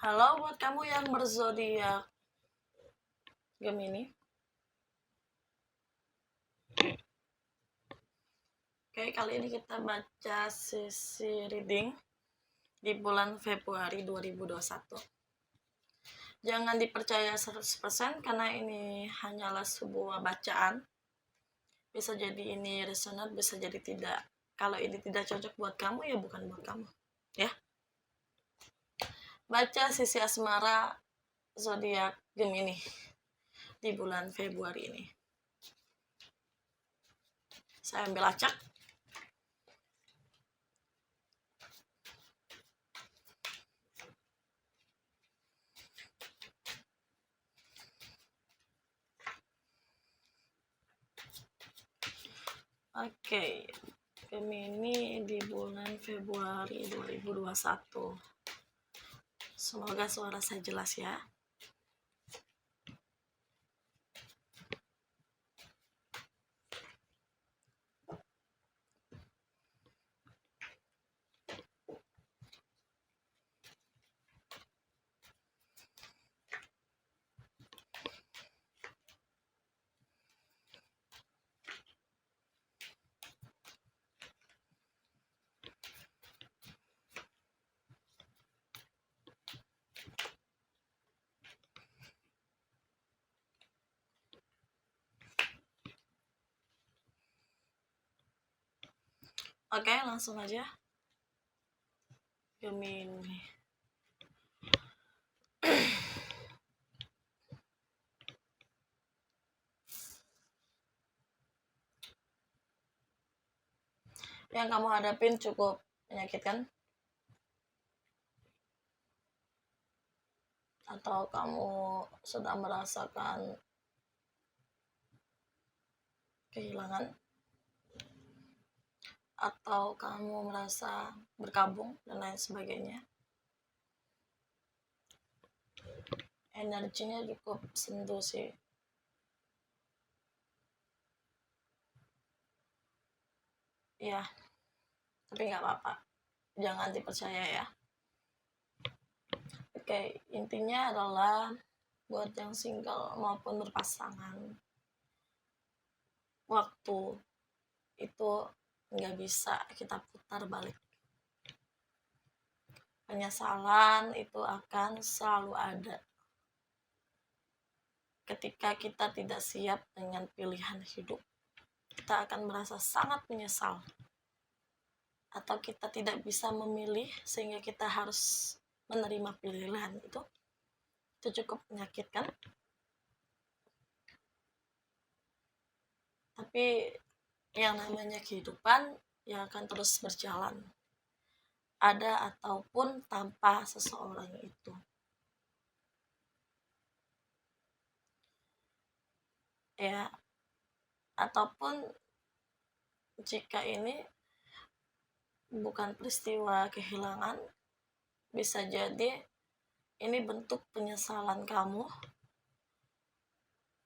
Halo buat kamu yang berzodiak Gemini. Oke, kali ini kita baca sesi reading di bulan Februari 2021. Jangan dipercaya 100% karena ini hanyalah sebuah bacaan. Bisa jadi ini resonat, bisa jadi tidak. Kalau ini tidak cocok buat kamu, ya bukan buat kamu. Ya. Baca sisi asmara zodiak Gemini di bulan Februari ini. Saya ambil acak. Oke, Gemini di bulan Februari 2021. Semoga suara saya jelas ya. Oke, langsung aja. Gemini. Yang kamu hadapin cukup menyakitkan? Atau kamu sedang merasakan kehilangan? Atau kamu merasa berkabung dan lain sebagainya? Energinya cukup sentuh sih. Ya, tapi nggak apa-apa. Jangan dipercaya ya. Oke, intinya adalah buat yang single maupun berpasangan, waktu itu nggak bisa kita putar balik. Penyesalan itu akan selalu ada ketika kita tidak siap dengan pilihan hidup. Kita akan merasa sangat menyesal, atau kita tidak bisa memilih sehingga kita harus menerima pilihan itu cukup menyakitkan. Tapi yang namanya kehidupan yang akan terus berjalan, ada ataupun tanpa seseorang itu. Ya, ataupun jika ini bukan peristiwa kehilangan, bisa jadi ini bentuk penyesalan kamu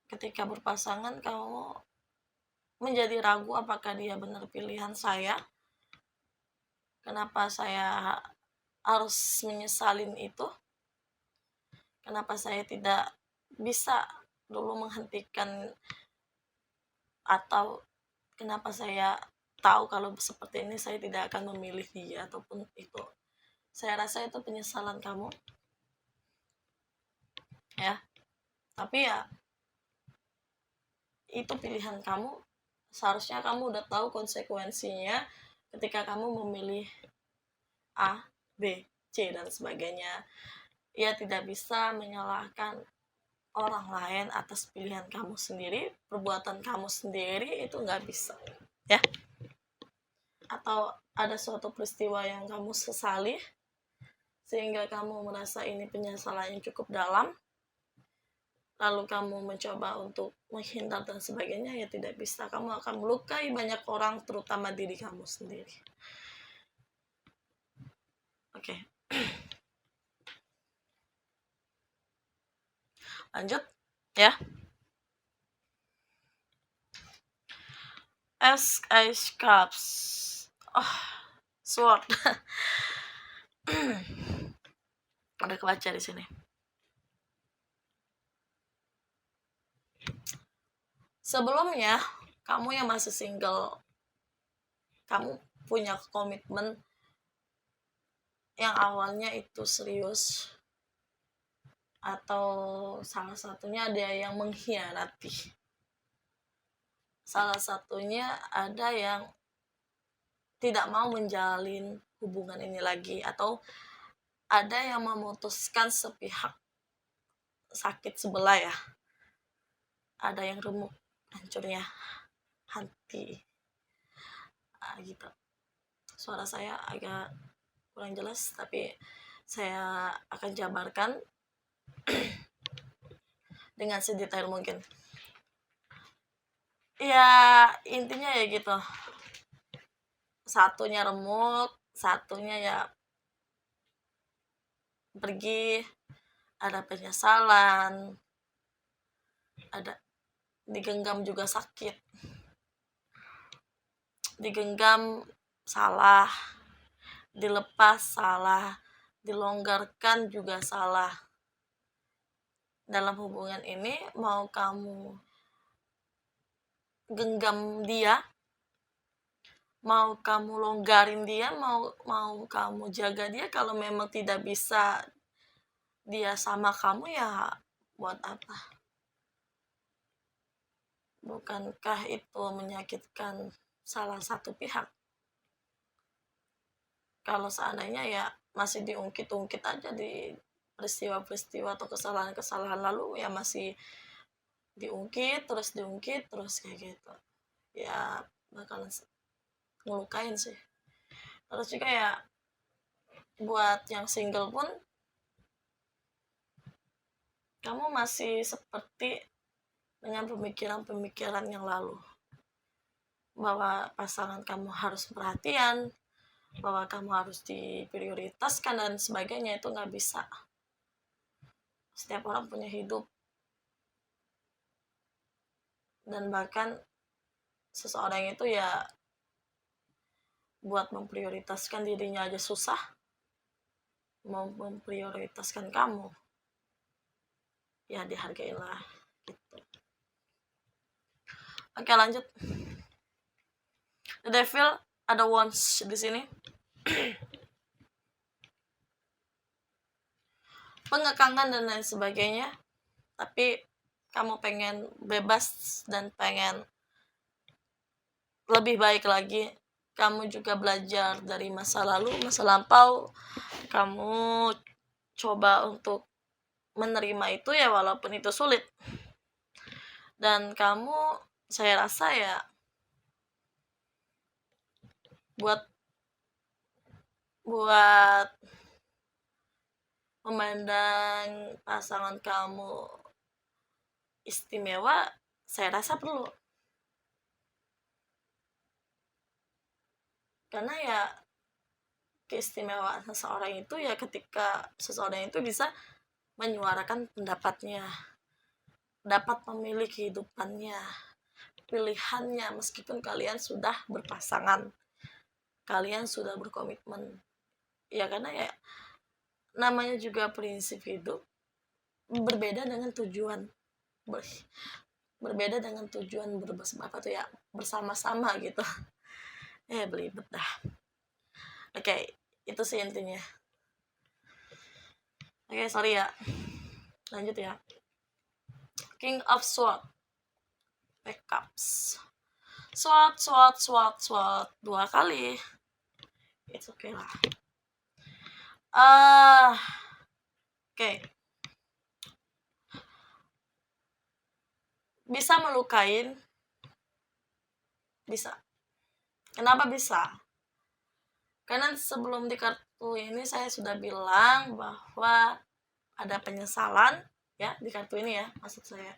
ketika berpasangan. Kamu menjadi ragu apakah dia benar pilihan saya, kenapa saya harus menyesalin itu, kenapa saya tidak bisa dulu menghentikan, atau kenapa saya tahu kalau seperti ini saya tidak akan memilih dia ataupun itu. Saya rasa itu penyesalan kamu ya, tapi ya itu pilihan kamu. Seharusnya kamu udah tahu konsekuensinya ketika kamu memilih A, B, C dan sebagainya. Ya, tidak bisa menyalahkan orang lain atas pilihan kamu sendiri, perbuatan kamu sendiri, itu nggak bisa ya. Atau ada suatu peristiwa yang kamu sesali sehingga kamu merasa ini penyesalan yang cukup dalam, lalu kamu mencoba untuk menghindar dan sebagainya, ya tidak bisa. Kamu akan melukai banyak orang, terutama diri kamu sendiri. Oke. Lanjut ya. Ace Cups. Sword. Ada kebaca di sini. Sebelumnya, kamu yang masih single, kamu punya komitmen yang awalnya itu serius, atau salah satunya ada yang mengkhianati. Salah satunya ada yang tidak mau menjalin hubungan ini lagi, atau ada yang memutuskan sepihak, sakit sebelah ya. Ada yang remuk, hancurnya hati. Gitu. Suara saya agak kurang jelas, tapi saya akan jabarkan dengan sedetail mungkin. Ya, intinya ya gitu. Satunya remuk, satunya ya pergi, ada penyesalan, ada digenggam juga sakit, digenggam salah, dilepas salah, dilonggarkan juga salah. Dalam hubungan ini mau kamu genggam dia, mau kamu longgarin dia, mau kamu jaga dia, kalau memang tidak bisa dia sama kamu, ya buat apa? Bukankah itu menyakitkan salah satu pihak? Kalau seandainya ya masih diungkit-ungkit aja di peristiwa-peristiwa atau kesalahan-kesalahan lalu, ya masih diungkit terus kayak gitu, ya bakalan ngelukain sih. Terus juga ya buat yang single pun, kamu masih seperti dengan pemikiran-pemikiran yang lalu, bahwa pasangan kamu harus perhatian, bahwa kamu harus diprioritaskan dan sebagainya. Itu nggak bisa. Setiap orang punya hidup, dan bahkan seseorang itu ya buat memprioritaskan dirinya aja susah, mau memprioritaskan kamu, ya dihargailah gitu. Oke, lanjut. The Devil ada once di sini. Pengekangan dan lain sebagainya, tapi kamu pengen bebas dan pengen lebih baik lagi. Kamu juga belajar dari masa lalu, masa lampau. Kamu coba untuk menerima itu ya, walaupun itu sulit. Dan kamu, saya rasa ya, buat memandang pasangan kamu istimewa, saya rasa perlu. Karena ya keistimewaan seseorang itu ya ketika seseorang itu bisa menyuarakan pendapatnya, dapat memilih kehidupannya, pilihannya, meskipun kalian sudah berpasangan, kalian sudah berkomitmen. Ya karena ya namanya juga prinsip hidup, berbeda dengan tujuan berbeda dengan tujuan bersama-sama gitu. Belibet dah. Oke, itu sih intinya. Oke, sorry ya, lanjut ya. King of Sword, backups, sword 2 kali, it's okay lah. Oke. Bisa melukain, bisa. Kenapa bisa? Karena sebelum di kartu ini saya sudah bilang bahwa ada penyesalan ya di kartu ini ya, maksud saya.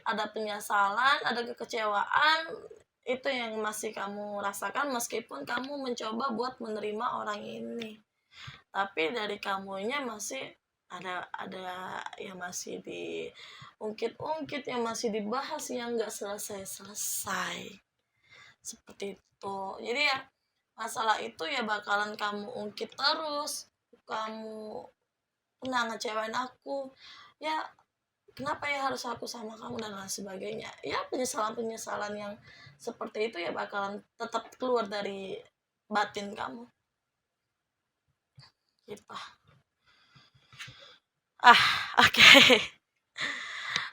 Ada penyesalan, ada kekecewaan, itu yang masih kamu rasakan meskipun kamu mencoba buat menerima orang ini. Tapi dari kamunya masih ada yang masih diungkit-ungkit, yang masih dibahas, yang nggak selesai-selesai. Seperti itu. Jadi ya masalah itu ya bakalan kamu ungkit terus, kamu pernah ngecewain aku, ya kenapa ya harus aku sama kamu dan lain sebagainya. Ya penyesalan-penyesalan yang seperti itu ya bakalan tetap keluar dari batin kamu gitu. Oke.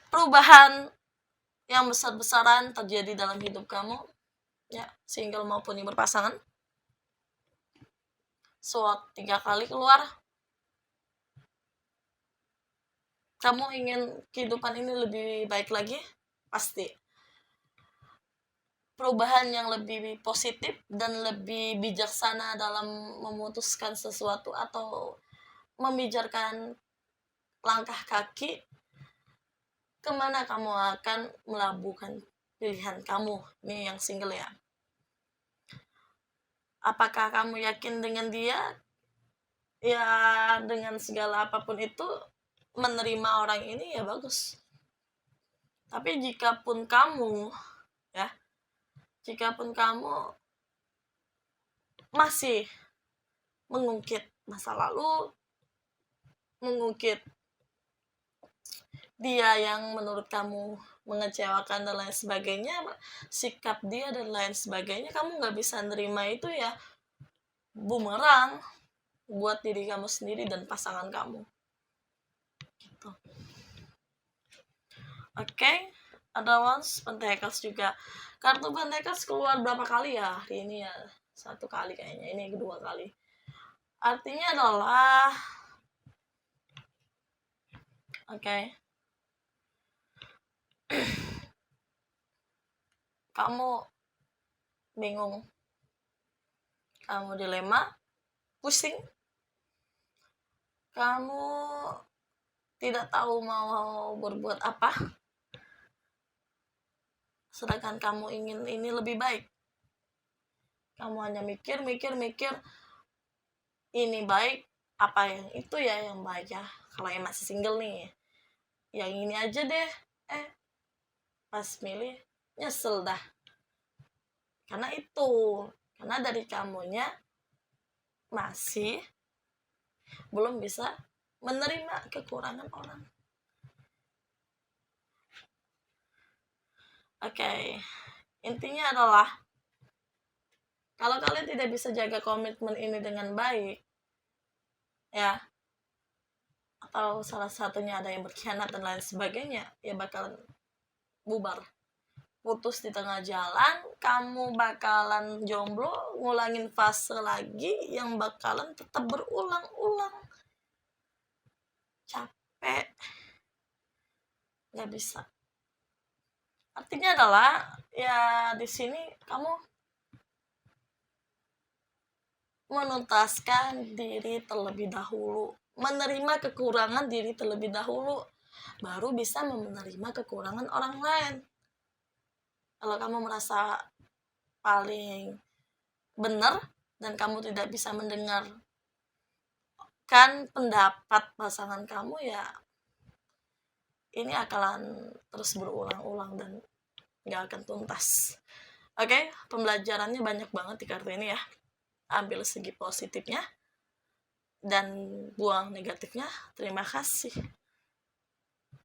Perubahan yang besar-besaran terjadi dalam hidup kamu, ya single maupun yang berpasangan. SWOT 3 kali keluar. Kamu ingin kehidupan ini lebih baik lagi? Pasti. Perubahan yang lebih positif dan lebih bijaksana dalam memutuskan sesuatu atau memijarkan langkah kaki, kemana kamu akan melabuhkan pilihan kamu nih yang single ya. Apakah kamu yakin dengan dia? Ya dengan segala apapun itu, menerima orang ini ya bagus. Tapi jikapun kamu masih mengungkit masa lalu, mengungkit dia yang menurut kamu mengecewakan dan lain sebagainya, sikap dia dan lain sebagainya, kamu nggak bisa nerima itu ya bumerang buat diri kamu sendiri dan pasangan kamu gitu. Oke, ada once Pentecost juga. Kartu Pentecost keluar berapa kali ya hari ini ya? 1 kali kayaknya, ini kedua kali. Artinya adalah kamu bingung, kamu dilema, pusing, kamu tidak tahu mau berbuat apa, sedangkan kamu ingin ini lebih baik. Kamu hanya mikir, ini baik, apa yang itu ya yang baik ya. Kalau yang masih single nih, yang ini aja deh. Pas milih, nyesel dah. Karena dari kamunya masih belum bisa menerima kekurangan orang. Intinya adalah kalau kalian tidak bisa jaga komitmen ini dengan baik, ya, atau salah satunya ada yang berkhianat dan lain sebagainya, ya bakalan bubar, putus di tengah jalan, kamu bakalan jomblo, ngulangin fase lagi yang bakalan tetap berulang-ulang. Capek, nggak bisa. Artinya adalah ya di sini kamu menuntaskan diri terlebih dahulu, menerima kekurangan diri terlebih dahulu, baru bisa menerima kekurangan orang lain. Kalau kamu merasa paling benar dan kamu tidak bisa mendengarkan pendapat pasangan kamu, ya ini akan terus berulang-ulang dan gak akan tuntas. Pembelajarannya banyak banget di kartu ini ya. Ambil segi positifnya dan buang negatifnya. Terima kasih.